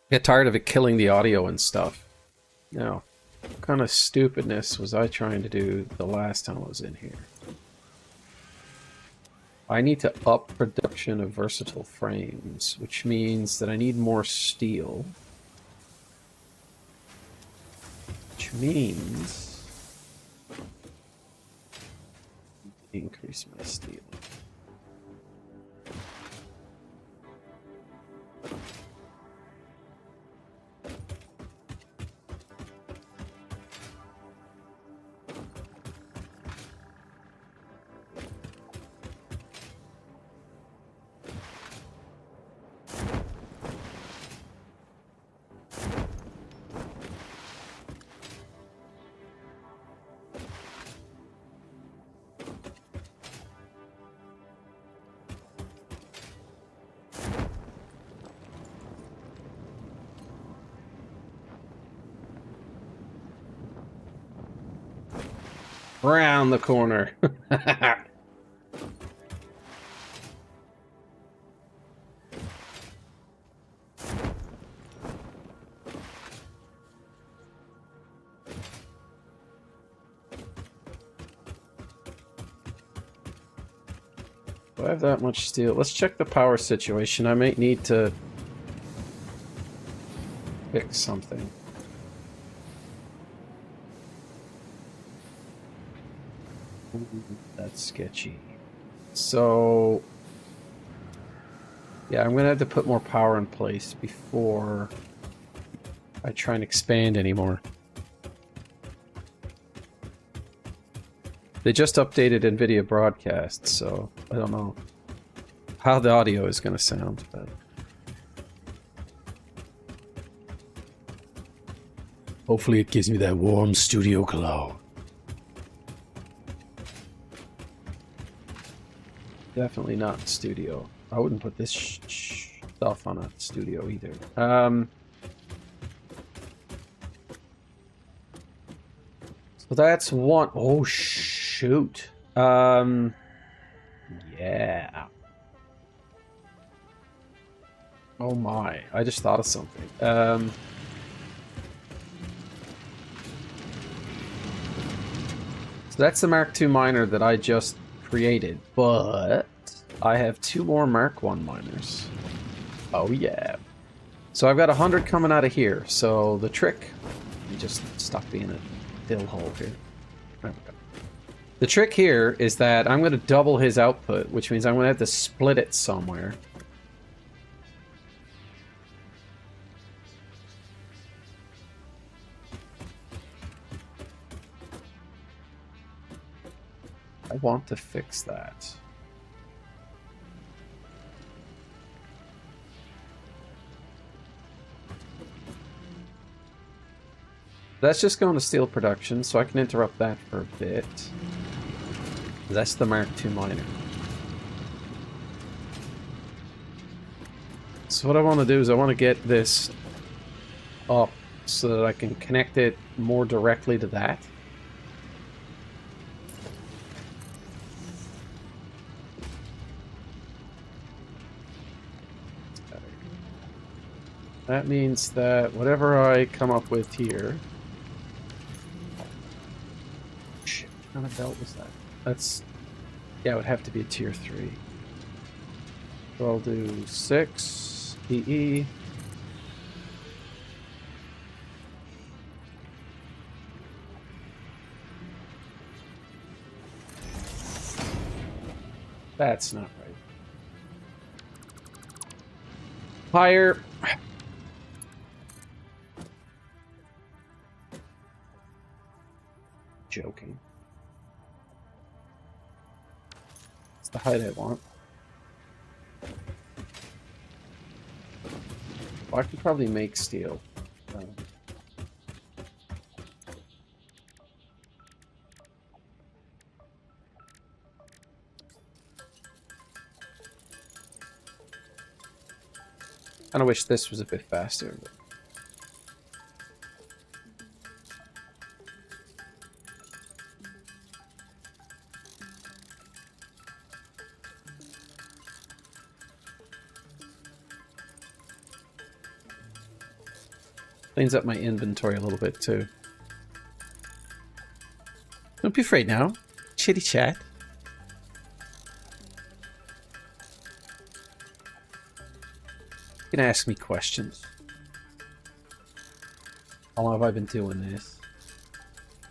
Get tired of it killing the audio and stuff. Now, what kind of stupidness was I trying to do the last time I was in here? I need to up production of versatile frames, which means that I need more steel. Which means increase my steel. Around the corner. Do I have that much steel? Let's check the power situation. I might need to fix something. That's sketchy. So, yeah, I'm gonna have to put more power in place before I try and expand anymore. They just updated NVIDIA Broadcast, so I don't know how the audio is gonna sound, but hopefully it gives me that warm studio glow. Definitely not studio. I wouldn't put this stuff on a studio either. So that's one. Oh shoot. Yeah. Oh my. I just thought of something. So that's the Mark II miner that I just created, but I have 2 more Mark I miners. Oh yeah. So I've got 100 coming out of here. So the trick, let me just stop being a dill hole here. There we go. The trick here is that I'm going to double his output, which means I'm going to have to split it somewhere. I want to fix that. That's just going to steel production, so I can interrupt that for a bit. That's the Mark II miner. So what I want to do is I want to get this up so that I can connect it more directly to that. That means that whatever I come up with here... Shit, what kind of belt was that? That's... Yeah, it would have to be a tier 3. So I'll do 6 EE. That's not right. Higher. Joking. It's the height I want. Well, I could probably make steel. Kind of wish this was a bit faster. But... Cleans up my inventory a little bit too. Don't be afraid now. Chitty chat. You can ask me questions. How long have I been doing this?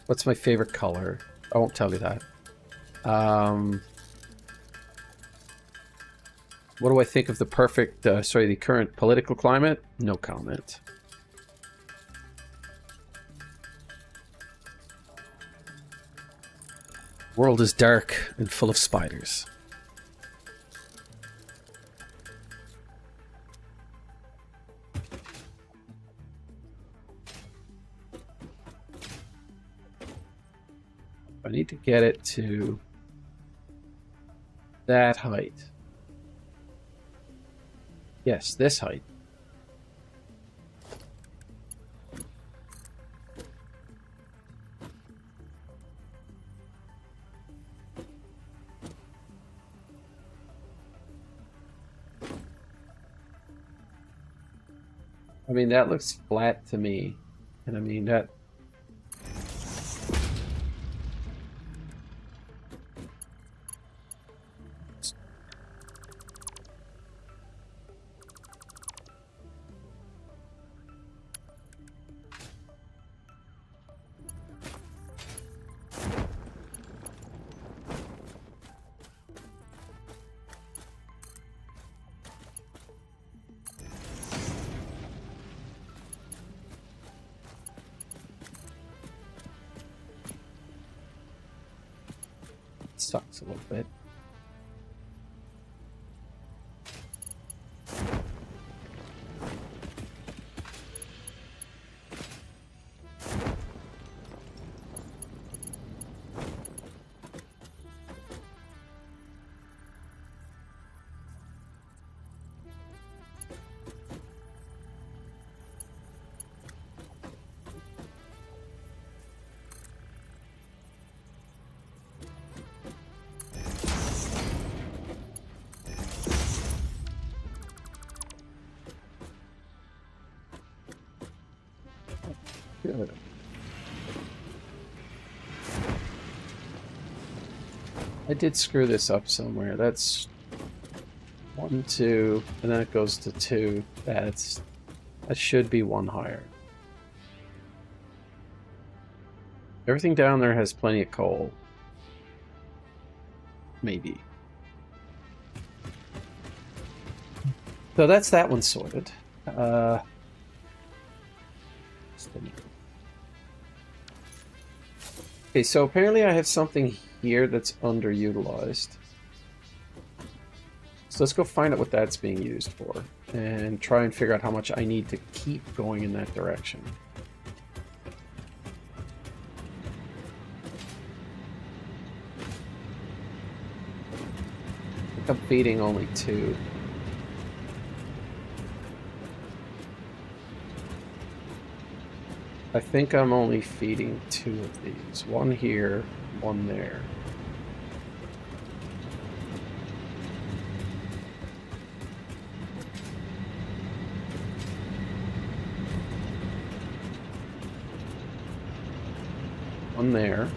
What's my favorite color? I won't tell you that. What do I think of the the current political climate? No comment. World is dark and full of spiders. I need to get it to that height. Yes, this height. I mean, that looks flat to me. And I mean, that... sucks a little bit. Good. I did screw this up somewhere. That's 1, 2, and then it goes to 2. That should be 1 higher. Everything down there has plenty of coal. Maybe. So that's that one sorted. Okay, so apparently I have something here that's underutilized. So let's go find out what that's being used for and try and figure out how much I need to keep going in that direction. I think I'm feeding only 2. I think I'm only feeding 2 of these. 1 here, 1 there. One there.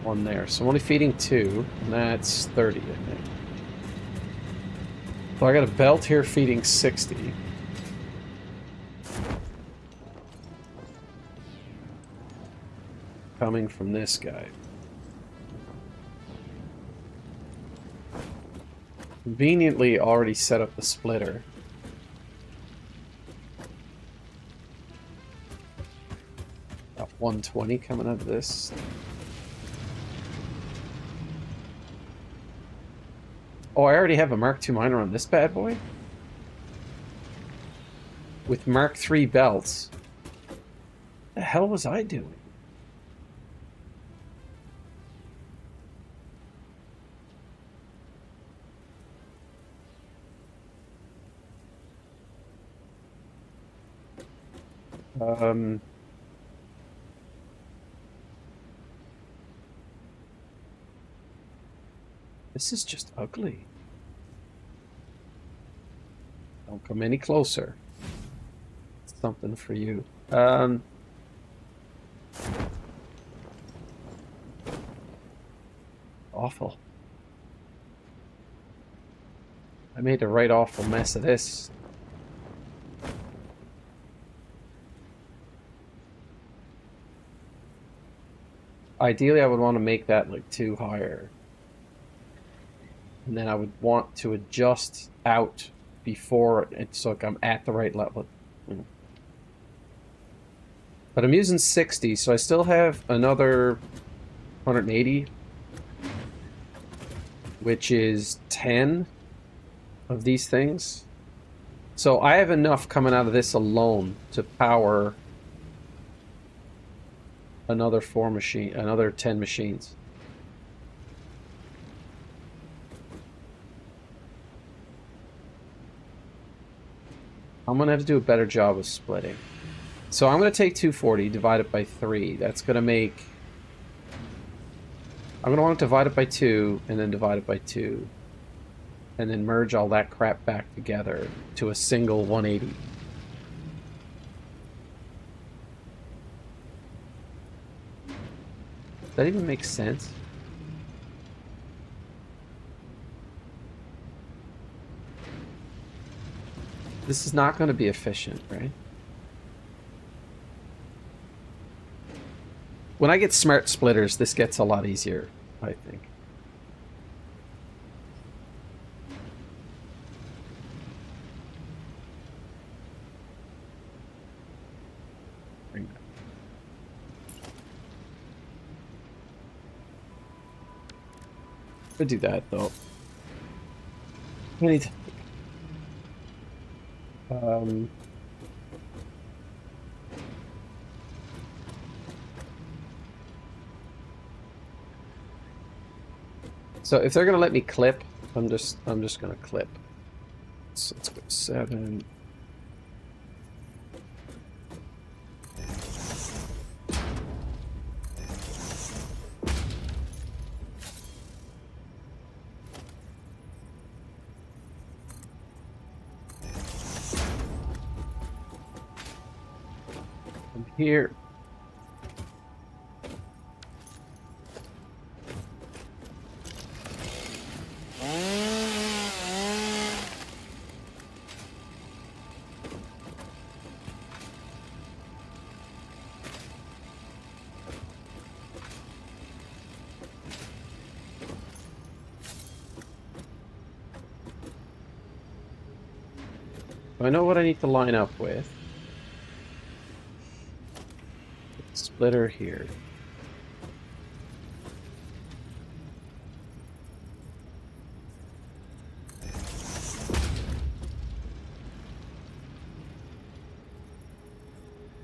1 there. So I'm only feeding 2, and that's 30, I think. So I got a belt here feeding 60. Coming from this guy. Conveniently already set up the splitter. Got 120 coming out of this. Oh, I already have a Mark II miner on this bad boy? With Mark III belts. What the hell was I doing? This is just ugly. Don't come any closer. something for you. Awful. I made a right awful mess of this. Ideally, I would want to make that like 2 higher. And then I would want to adjust out before it's like I'm at the right level. But I'm using 60, so I still have another 180, which is 10 of these things. So I have enough coming out of this alone to power another 10 machines. I'm gonna have to do a better job of splitting. So I'm gonna take 240, divide it by 3. That's gonna make... I'm gonna want to divide it by 2, and then divide it by 2. And then merge all that crap back together to a single 180. Does that even make sense? This is not going to be efficient, right? When I get smart splitters, this gets a lot easier, I think. Bring that. Could do that, though. I need to... So if they're gonna let me clip, I'm just gonna clip. So let's go 7. From here. I know what I need to line up with. Splitter here.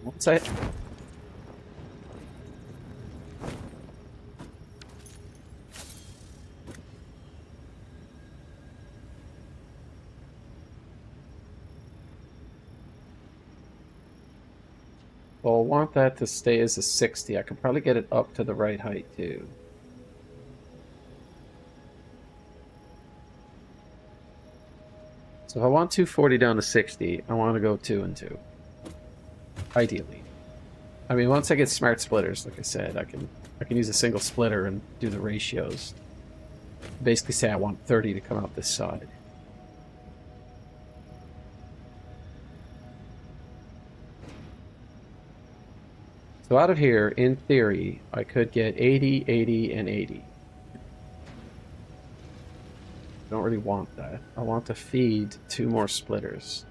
Once I... Well, I want that to stay as a 60. I could probably get it up to the right height, too. So if I want 240 down to 60, I want to go 2 and 2. Ideally. I mean, once I get smart splitters, like I said, I can use a single splitter and do the ratios. Basically say I want 30 to come out this side. So out of here, in theory, I could get 80, 80, and 80. I don't really want that. I want to feed 2 more splitters.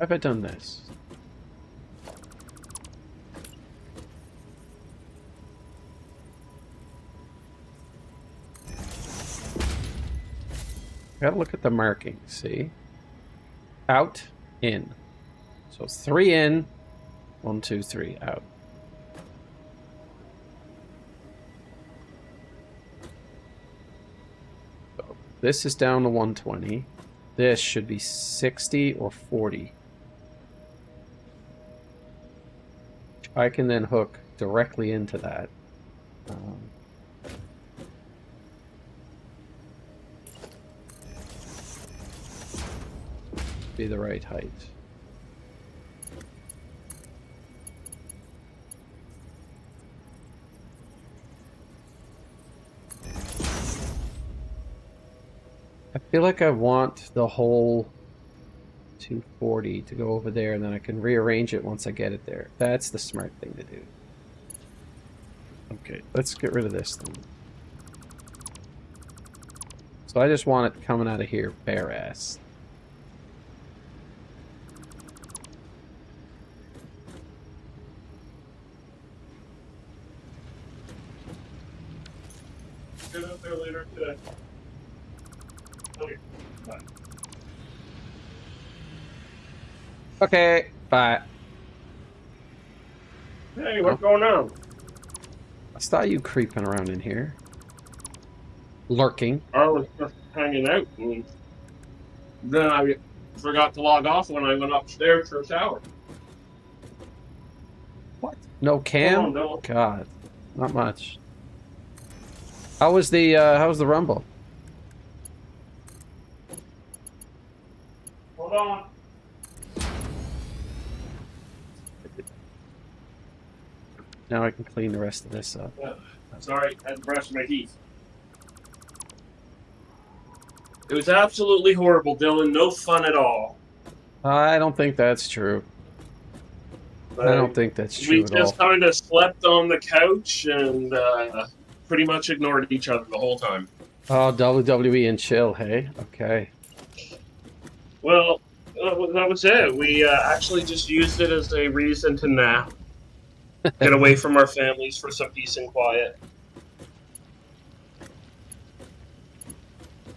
have I done this? Gotta look at the marking, see? Out, in. So 3 in, 1, 2, 3, out. So this is down to 120. This should be 60 or 40. I can then hook directly into that. Be the right height. I feel like I want the whole 240 to go over there, and then I can rearrange it once I get it there. That's the smart thing to do. Okay, let's get rid of this thing. So I just want it coming out of here bare ass. Get up there later today. Okay, bye. Okay, bye. Hey, what's going on? I saw you creeping around in here. Lurking. I was just hanging out, and then I forgot to log off when I went upstairs for a shower. What? No cam? Oh, no. God, not much. How was the Rumble? Hold on. Now I can clean the rest of this up. Sorry, I had to brush my teeth. It was absolutely horrible, Dylan. No fun at all. I don't think that's true. I don't think that's true We at all. just kind of slept on the couch and pretty much ignored each other the whole time. Oh, WWE and chill, hey? Okay. Well, that was it. We actually just used it as a reason to nap. Get away from our families for some peace and quiet.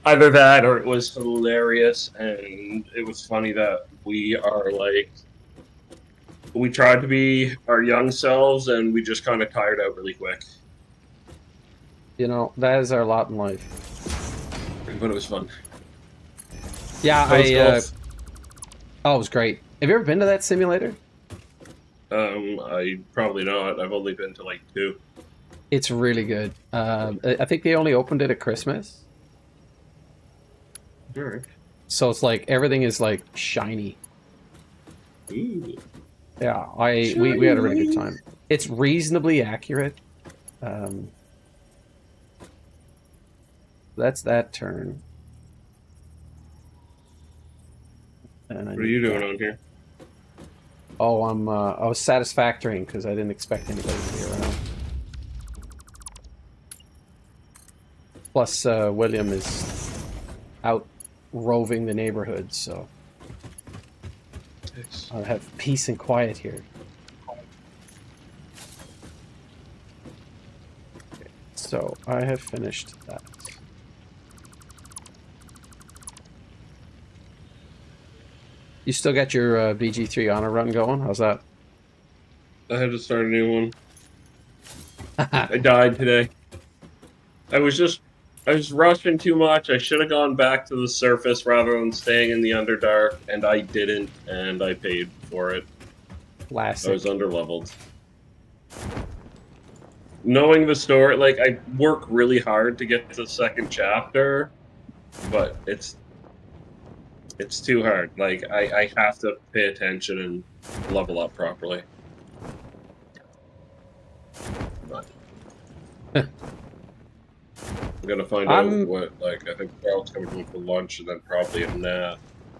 Either that or it was hilarious, and it was funny that we are like... We tried to be our young selves, and we just kind of tired out really quick. You know, that is our lot in life. But it was fun. Yeah, Golf. Oh, it was great. Have you ever been to that simulator? I probably not. I've only been to like 2. It's really good. I think they only opened it at Christmas. Alright. So it's like, everything is like shiny. Ooh. Yeah, we had a really good time. It's reasonably accurate. That's that turn. And What are you doing on here? Oh, I was satisfactory because I didn't expect anybody to be around. Plus, William is out roving the neighborhood, so I'll have peace and quiet here. Okay, so I have finished that. You still got your BG3 honor run going? How's that? I had to start a new one. I died today. I was rushing too much. I should have gone back to the surface rather than staying in the Underdark, and I didn't, and I paid for it. Classic. I was underleveled. Knowing the story, like, I work really hard to get to the second chapter, but it's too hard. Like, I have to pay attention and level up properly. But I'm gonna find out what, like, I think Carl's coming home for lunch and then probably a nap,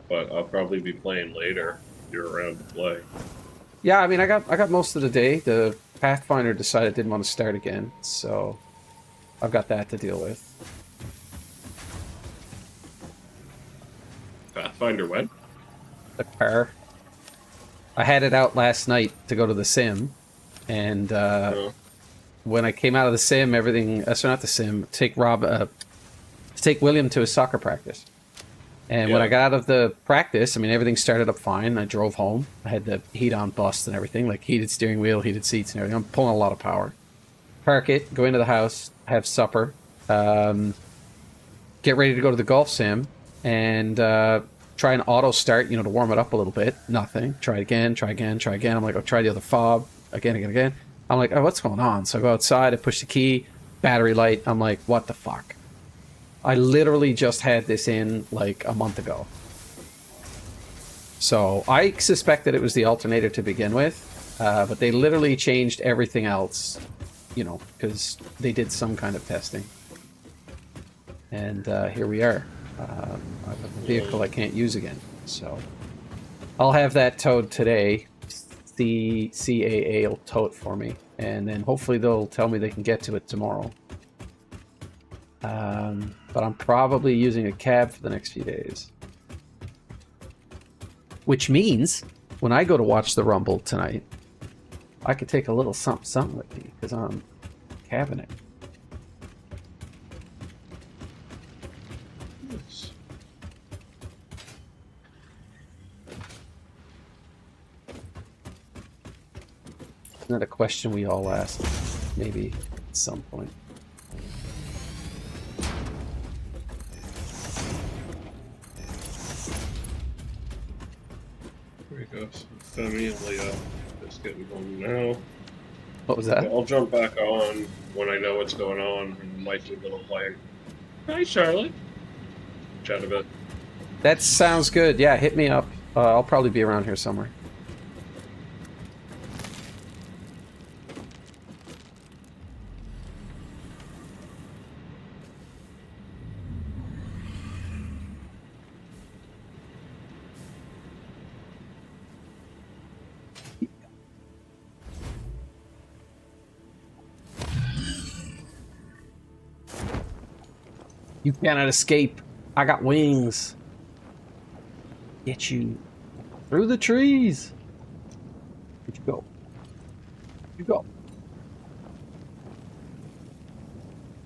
but I'll probably be playing later if you're around to play. Yeah, I mean, I got most of the day. The Pathfinder decided it didn't want to start again, so I've got that to deal with. Pathfinder when? The car. I had it out last night to go to the sim, and when I came out of the sim, everything. So not the sim. Take William to his soccer practice. And when I got out of the practice, I mean, everything started up fine. I drove home. I had the heat on bus and everything, like heated steering wheel, heated seats and everything. I'm pulling a lot of power. Park it, go into the house, have supper, get ready to go to the golf sim, and try an auto start, to warm it up a little bit. Nothing. Try again, try again, try again. I'm like, I'll try the other fob. Again. I'm like, oh, what's going on? So I go outside, I push the key, battery light. I'm like, what the fuck? I literally just had this in like a month ago. So I suspected it was the alternator to begin with, but they literally changed everything else, because they did some kind of testing. And here we are. I have a vehicle I can't use again. So I'll have that towed today. The CAA will tow it for me. And then hopefully they'll tell me they can get to it tomorrow. But I'm probably using a cab for the next few days. Which means, when I go to watch the Rumble tonight, I could take a little something with me, because I'm cabbing it. Yes. Isn't that a question we all ask? Maybe at some point. Here we go. Femi and Leah just getting home now. What was that? I'll jump back on when I know what's going on and might do a little playing. Hi, Charlotte. Chat a bit. That sounds good. Yeah, hit me up. I'll probably be around here somewhere. You cannot escape. I got wings. Get you through the trees. Where'd you go? Where'd you go?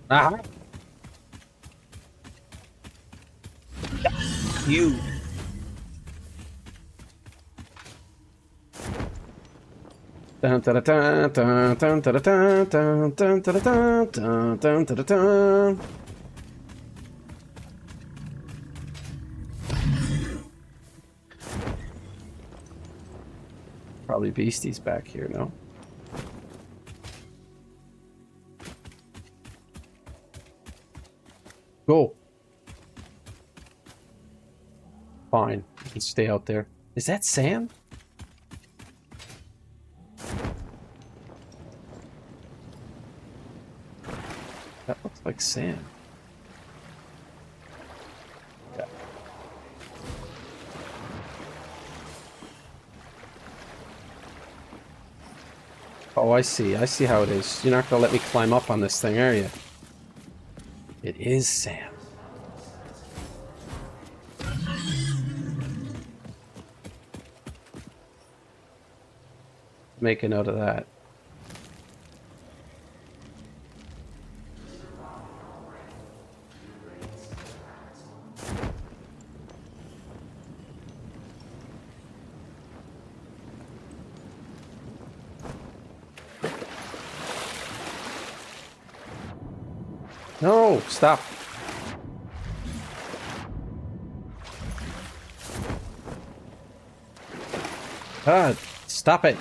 Uh-huh. You. Dun, dun, dun, dun, dun, dun, dun, dun, dun, dun, dun, dun, dun, dun. Probably beasties back here, no? Go. Fine. You can stay out there. Is that Sam? That looks like Sam. Yeah. Oh, I see. I see how it is. You're not gonna let me climb up on this thing, are you? It is Sam. Make a note of that. No, stop. God, stop it.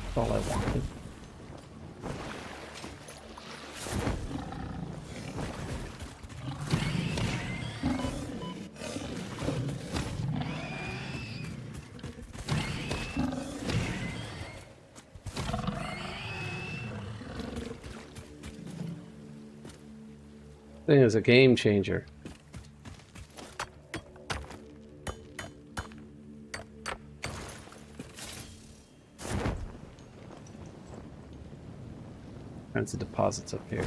That's all I wanted. Thing is a game changer. Kinds of deposits up here.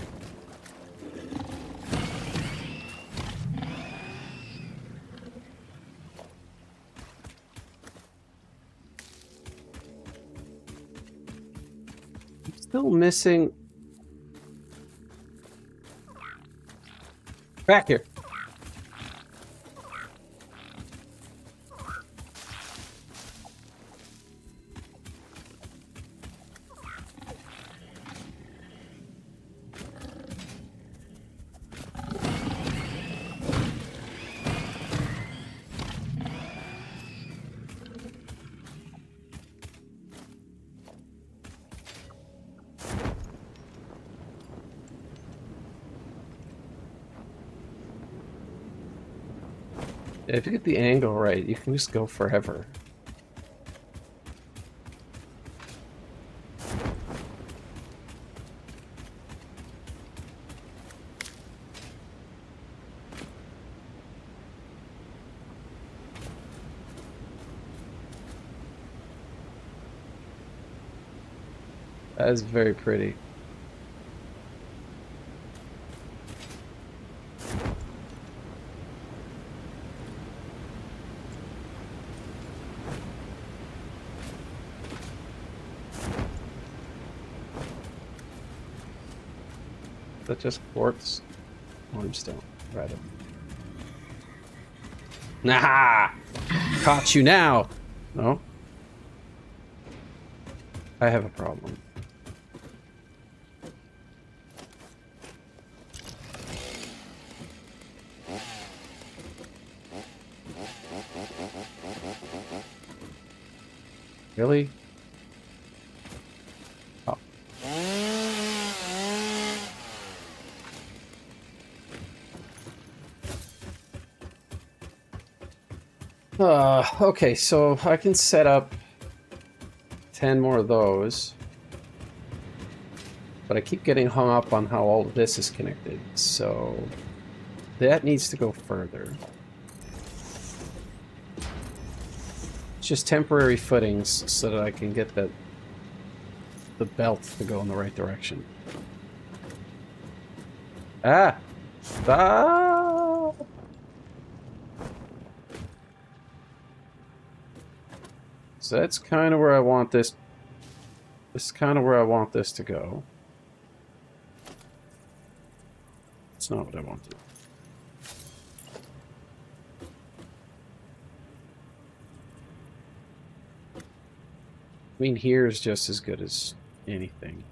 still missing... Back here. If you get the angle right, you can just go forever. That is very pretty. Is that just quartz? Limestone. Right up. Nah! Caught you now! No? I have a problem. Really? Oh. Okay, so I can set up 10 more of those. But I keep getting hung up on how all of this is connected, so that needs to go further. It's just temporary footings so that I can get the belt to go in the right direction. Ah! Stop! So that's kind of where I want this. This is kind of where I want this to go. It's not what I wanted. I mean, here is just as good as anything.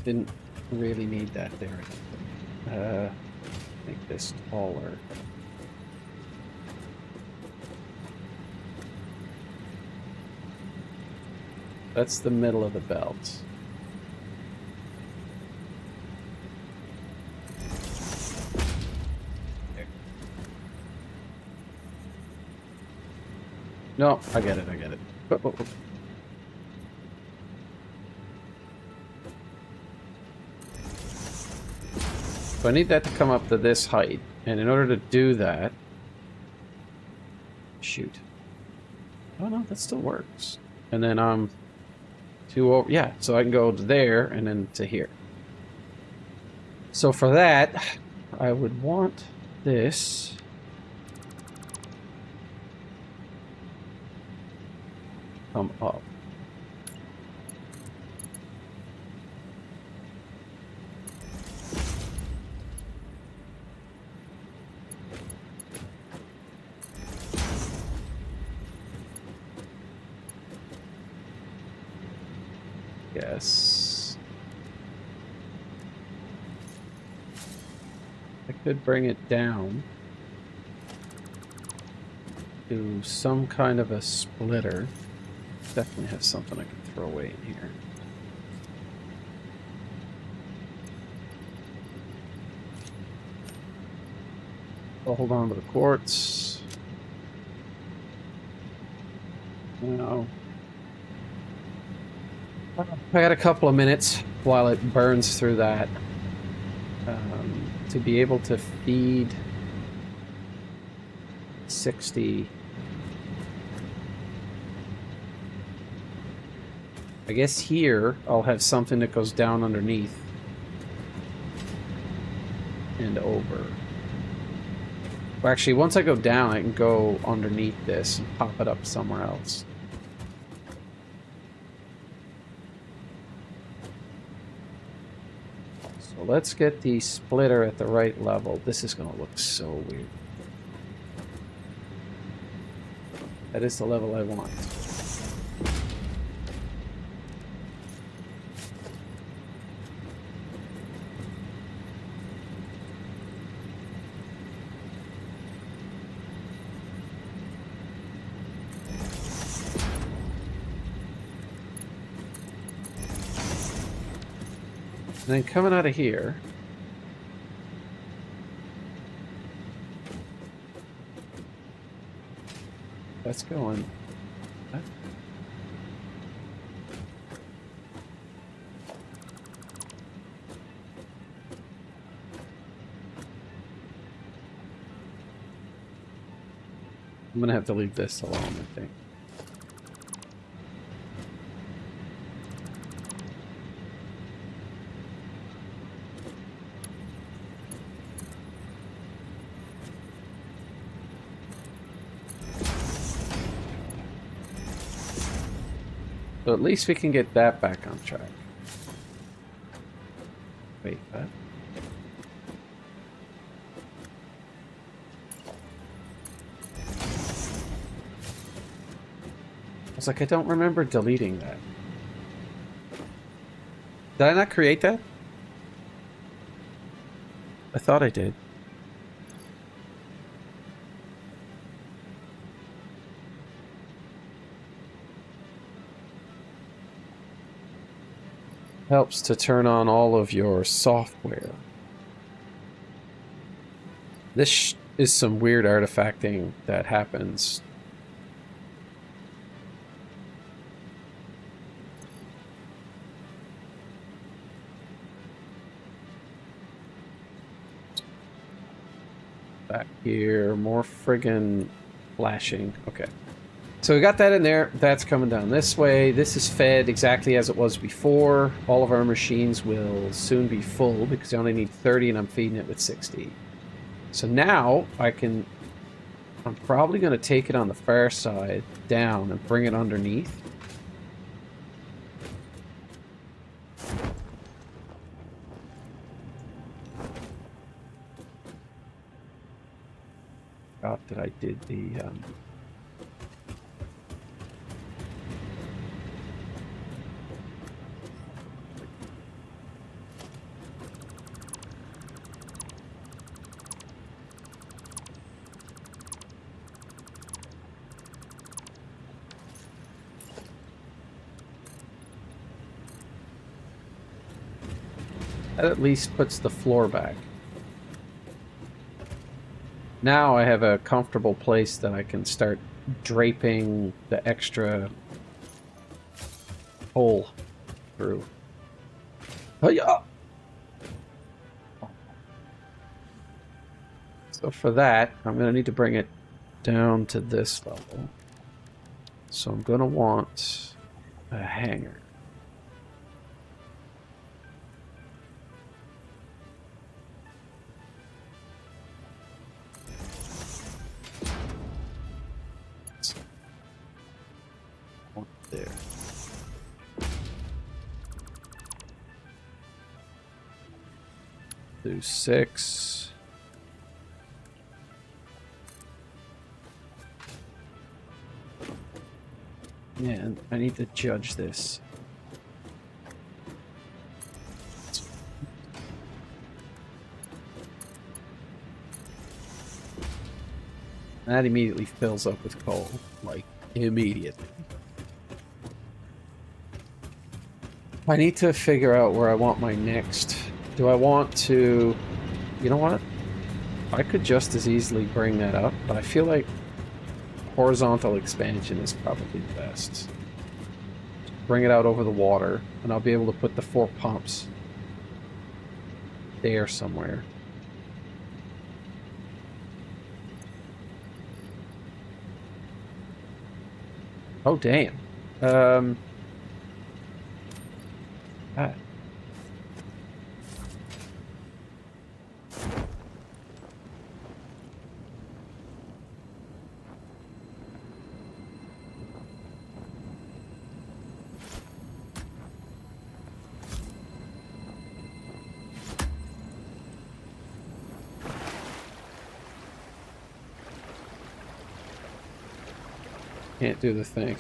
Didn't really need that there. Make this taller. That's the middle of the belt. There. No, I get it, I get it. Oh. So I need that to come up to this height, and in order to do that... Shoot. Oh no, that still works. And then, yeah, so I can go to there and then to here. So for that, I would want this. Come up. Yes. I could bring it down to some kind of a splitter. Definitely have something I can throw away in here. I'll hold on to the quartz. No. I got a couple of minutes while it burns through that to be able to feed 60. I guess here I'll have something that goes down underneath and over. Well, actually, once I go down, I can go underneath this and pop it up somewhere else. So let's get the splitter at the right level. This is going to look so weird. That is the level I want. And then coming out of here, that's going. What? I'm gonna have to leave this alone, I think. So at least we can get that back on track. Wait, what? I was like, I don't remember deleting that. Did I not create that? I thought I did. Helps to turn on all of your software. This is some weird artifacting that happens. Back here, more friggin' flashing. Okay. So we got that in there. That's coming down this way. This is fed exactly as it was before. All of our machines will soon be full because I only need 30 and I'm feeding it with 60. So now I'm probably going to take it on the far side down and bring it underneath. Forgot that I did the... That at least puts the floor back. Now I have a comfortable place that I can start draping the extra hole through. Oh yeah. So for that, I'm going to need to bring it down to this level. So I'm going to want a hanger. There. Do 6. Yeah, and I need to judge this. That immediately fills up with coal, like immediately. I need to figure out where I want my next. Do I want to... You know what? I could just as easily bring that up, but I feel like horizontal expansion is probably the best. Bring it out over the water, and I'll be able to put the 4 pumps there somewhere. Oh, damn. Ah. Can't do the thing.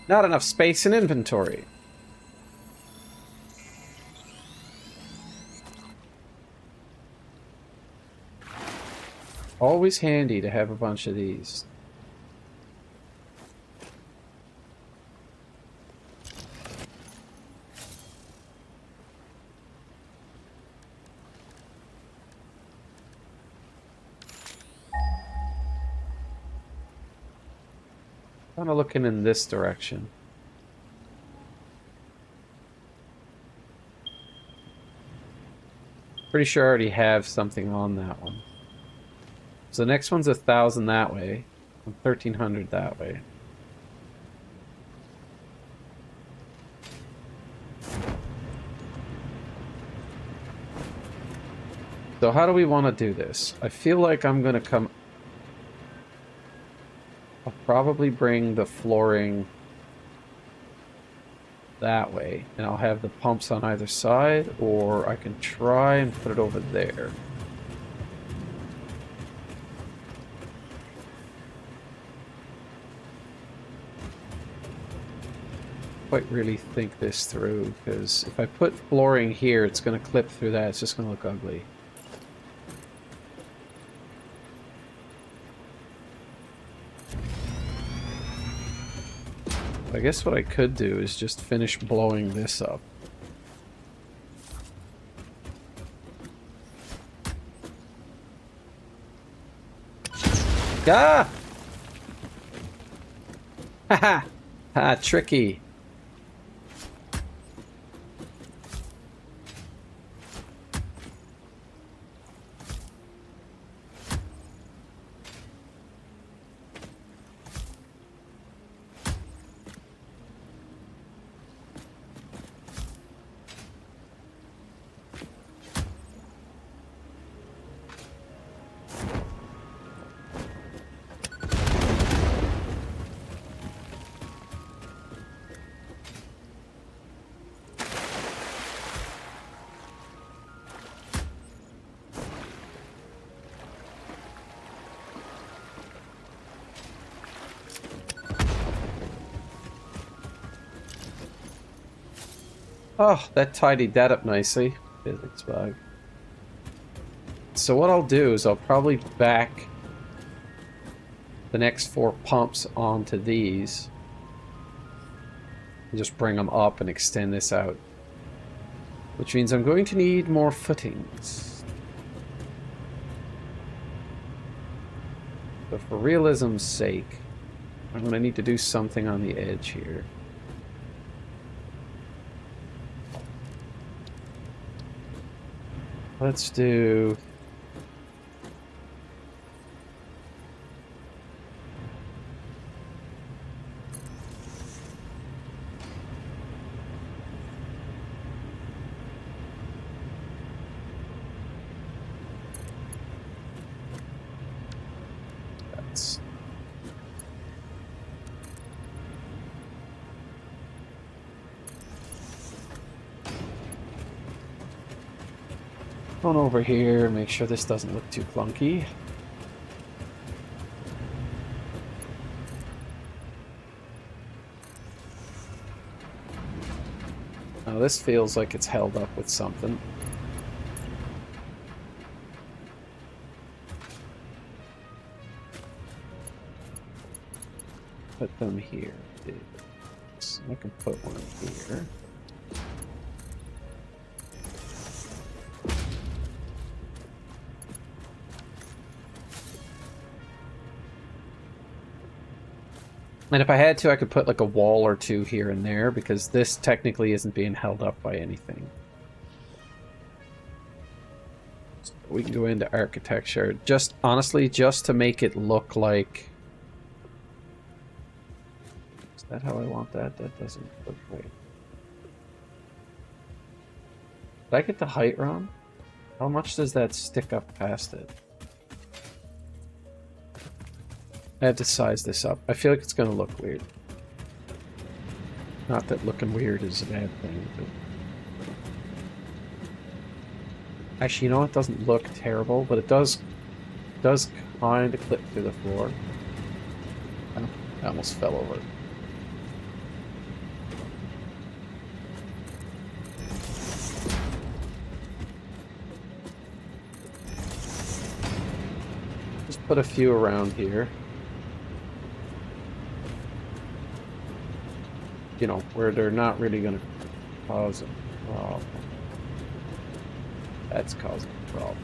Not enough space in inventory. Always handy to have a bunch of these. Kind of looking in this direction. Pretty sure I already have something on that one. So the next one's 1,000 that way, and 1,300 that way. So how do we want to do this? I feel like I'm going to come... I'll probably bring the flooring that way, and I'll have the pumps on either side, or I can try and put it over there. Quite really think this through, because if I put flooring here, it's going to clip through that. It's just going to look ugly. I guess what I could do is just finish blowing this up. Ah! Haha! Ha! Tricky. Oh, that tidied that up nicely. Physics bug. So what I'll do is I'll probably back the next 4 pumps onto these. And just bring them up and extend this out. Which means I'm going to need more footings. But for realism's sake, I'm going to need to do something on the edge here. Let's do... That's... Going over here, make sure this doesn't look too clunky. Now this feels like it's held up with something. Put them here. I can put one here. And if I had to, I could put like a wall or two here and there, because this technically isn't being held up by anything. So we can go into architecture. Just, honestly, just to make it look like... Is that how I want that? That doesn't look right. Did I get the height wrong? How much does that stick up past it? I have to size this up. I feel like it's going to look weird. Not that looking weird is a bad thing, but... Actually, you know, it doesn't look terrible, but it does kind of clip through the floor. Oh, I almost fell over. Just put a few around here. You know, where they're not really going to cause a problem. That's causing a problem.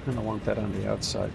I don't want that on the outside.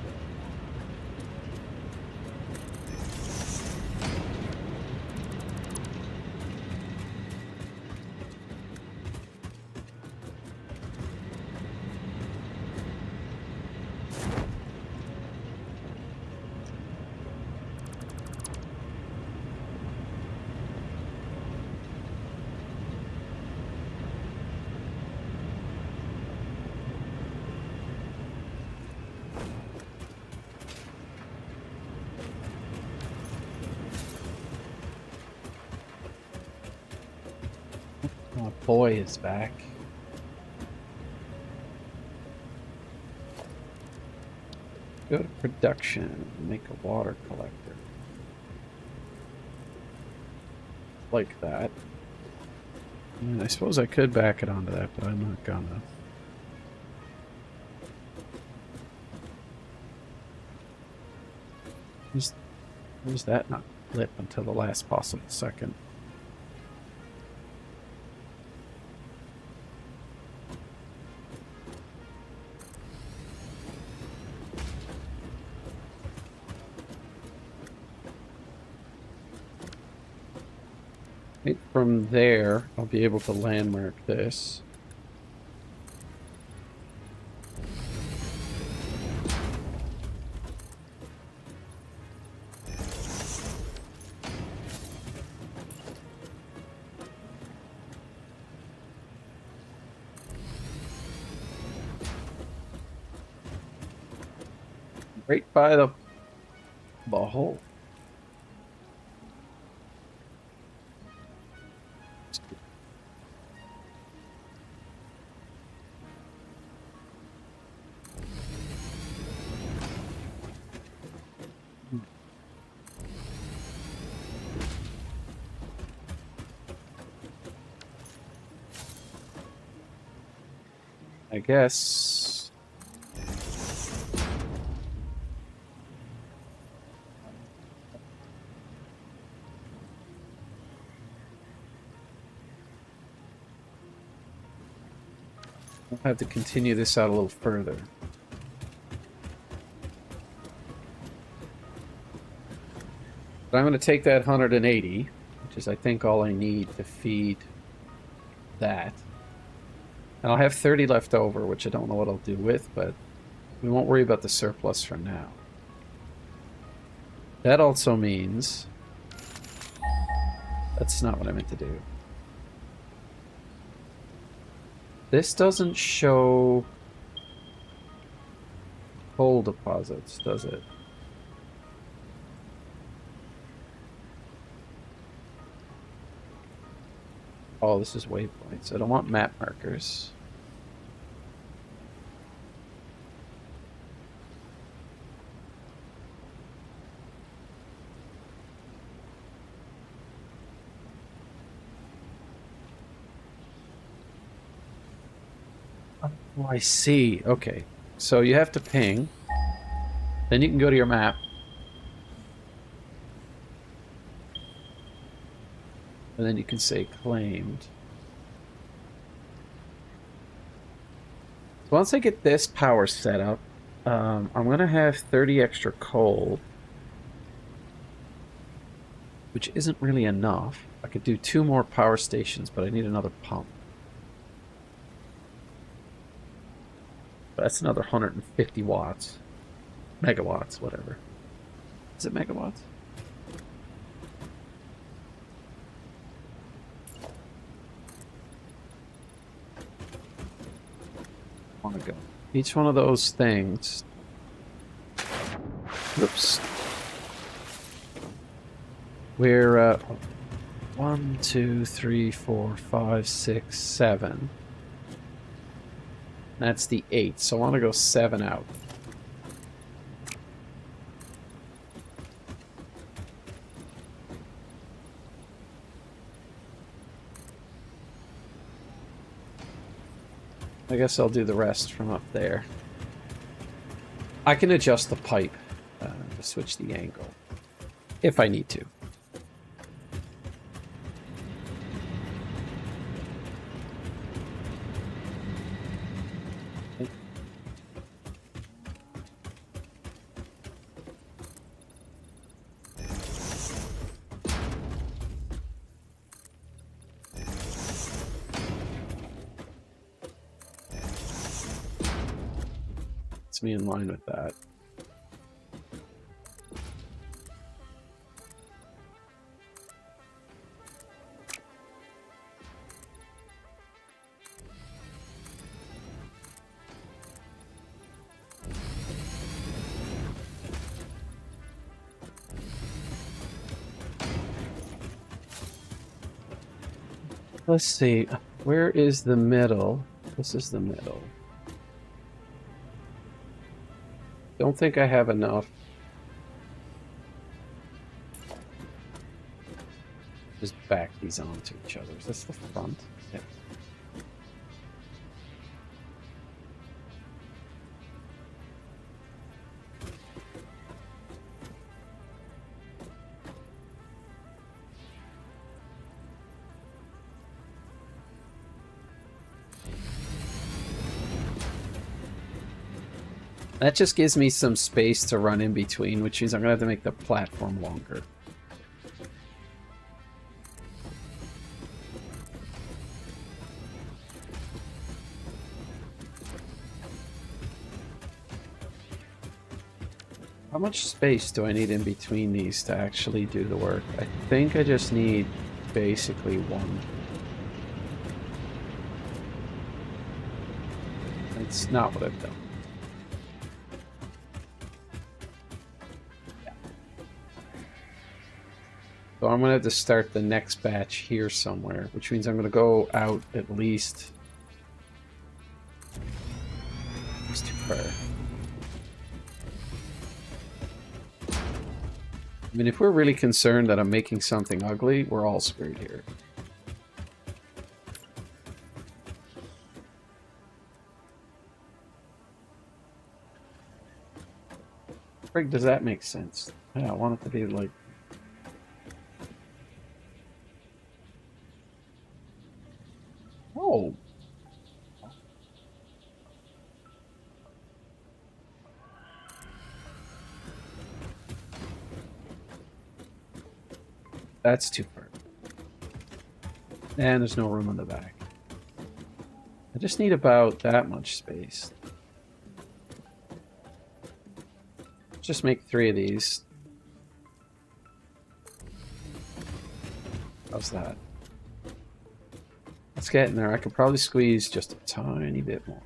Oh, boy is back. Go to production, make a water collector. Like that. And I suppose I could back it onto that, but I'm not gonna. Where's that not lit until the last possible second? I think from there, I'll be able to landmark this. Right by the hole. I guess. I'll have to continue this out a little further. But I'm going to take that 180, which is I think all I need to feed that. And I'll have 30 left over, which I don't know what I'll do with, but we won't worry about the surplus for now. That also means... That's not what I meant to do. This doesn't show coal deposits, does it? Oh, this is waypoints. I don't want map markers. Oh, I see. Okay. So you have to ping. Then you can go to your map. And then you can say claimed. So once I get this power set up, I'm going to have 30 extra coal. Which isn't really enough. I could do 2 more power stations, but I need another pump. That's another 150 watts. Megawatts, whatever. Is it megawatts? I want to go. Each one of those things. Oops. We're 1, 2, 3, 4, 5, 6, 7. That's the 8, so I want to go 7 out. I guess I'll do the rest from up there. I can adjust the pipe to switch the angle if I need to. Me in line with that. Let's see, where is the middle? This is the middle. Don't think I have enough. Just back these onto each other. Is this the front? Yeah. That just gives me some space to run in between, which means I'm going to have to make the platform longer. How much space do I need in between these to actually do the work? I think I just need basically 1. It's not what I've done. So I'm going to have to start the next batch here somewhere, which means I'm going to go out at least... It's too far. I mean, if we're really concerned that I'm making something ugly, we're all screwed here. Frig, does that make sense? Yeah, I want it to be like... Oh! That's too far. And there's no room on the back. I just need about that much space. Just make 3 of these. How's that? Let's get in there. I could probably squeeze just a tiny bit more.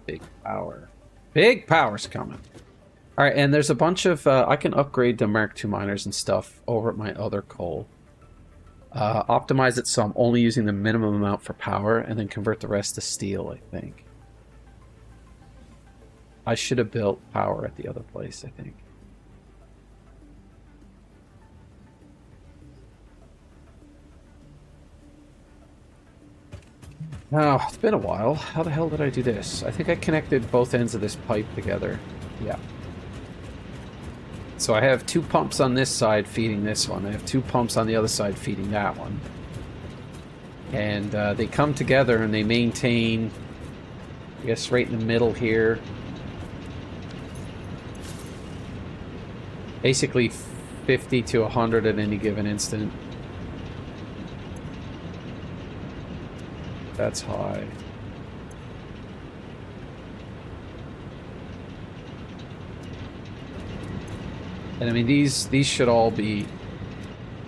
Big power. Big power's coming. Alright, and there's a bunch of... I can upgrade to Mark II miners and stuff over at my other coal. Optimize it so I'm only using the minimum amount for power, and then convert the rest to steel, I think. I should have built power at the other place, I think. Oh, it's been a while. How the hell did I do this? I think I connected both ends of this pipe together. Yeah. So I have 2 pumps on this side feeding this one. I have 2 pumps on the other side feeding that one. And they come together and they maintain, I guess, right in the middle here. Basically 50 to 100 at any given instant. That's high. And I mean, these should all be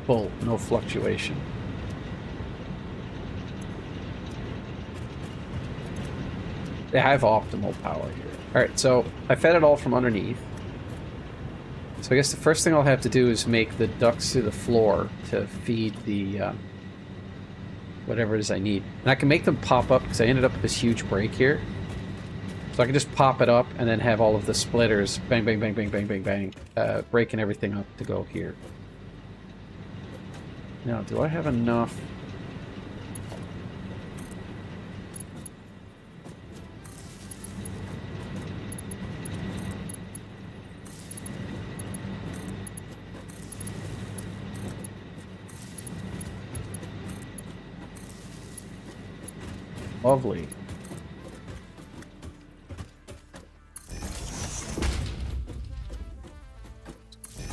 full, no fluctuation. They have optimal power here. Alright, so I fed it all from underneath. So I guess the first thing I'll have to do is make the ducts to the floor to feed the whatever it is I need. And I can make them pop up because I ended up with this huge break here. So I can just pop it up and then have all of the splitters bang, bang, bang, bang, bang, bang, bang, breaking everything up to go here. Now, do I have enough? Lovely.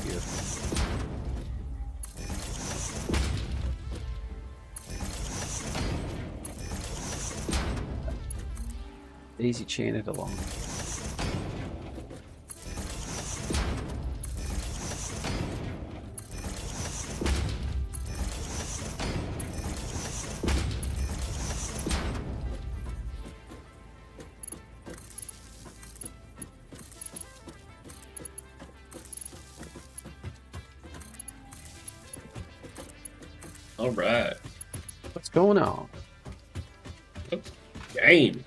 Here. Daisy chain it along. All right. What's going on? Game.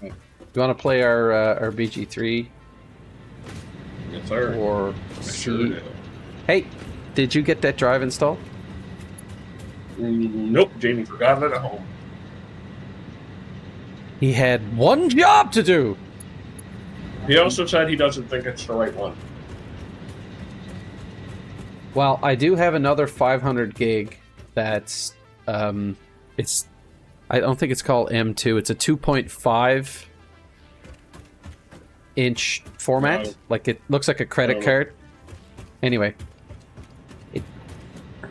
You want to play our BG3? Yes, sir. Or I C? sure do. Hey, did you get that drive installed? Nope, Jamie forgot it at home. He had one job to do. He also said he doesn't think it's the right one. Well, I do have another 500 gig that's, it's, I don't think it's called M2. It's a 2.5 inch format. Like, it looks like a credit card. Anyway.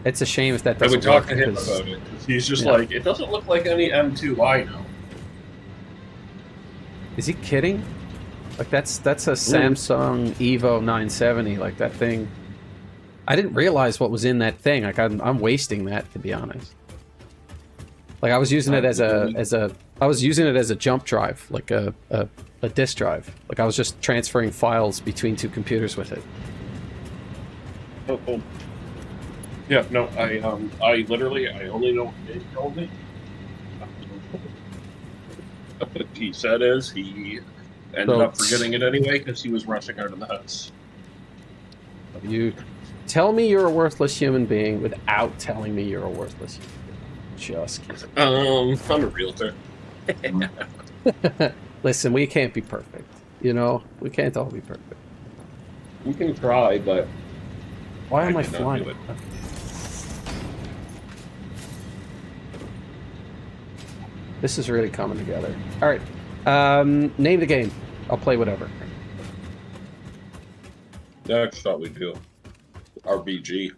It's a shame if that I doesn't would talk work, to him because- about it, because he's just like, it doesn't look like any M2 I know. Is he kidding? Like, that's a Samsung Evo 970, like, that thing. I didn't realize what was in that thing. Like, I'm wasting that, to be honest. Like, I was using it as a jump drive, like a disk drive. Like, I was just transferring files between 2 computers with it. Oh, cool. Yeah, no, I only know what Dave told me. What he said is he ended up forgetting it anyway because he was rushing out of the house. You tell me you're a worthless human being without telling me you're a worthless human being. Just kidding. I'm a realtor. Listen, we can't be perfect. You know, we can't all be perfect. We can try, but Why am I cannot flying? do it. This is really coming together. All right, name the game. I'll play whatever. That's what we do. RBG.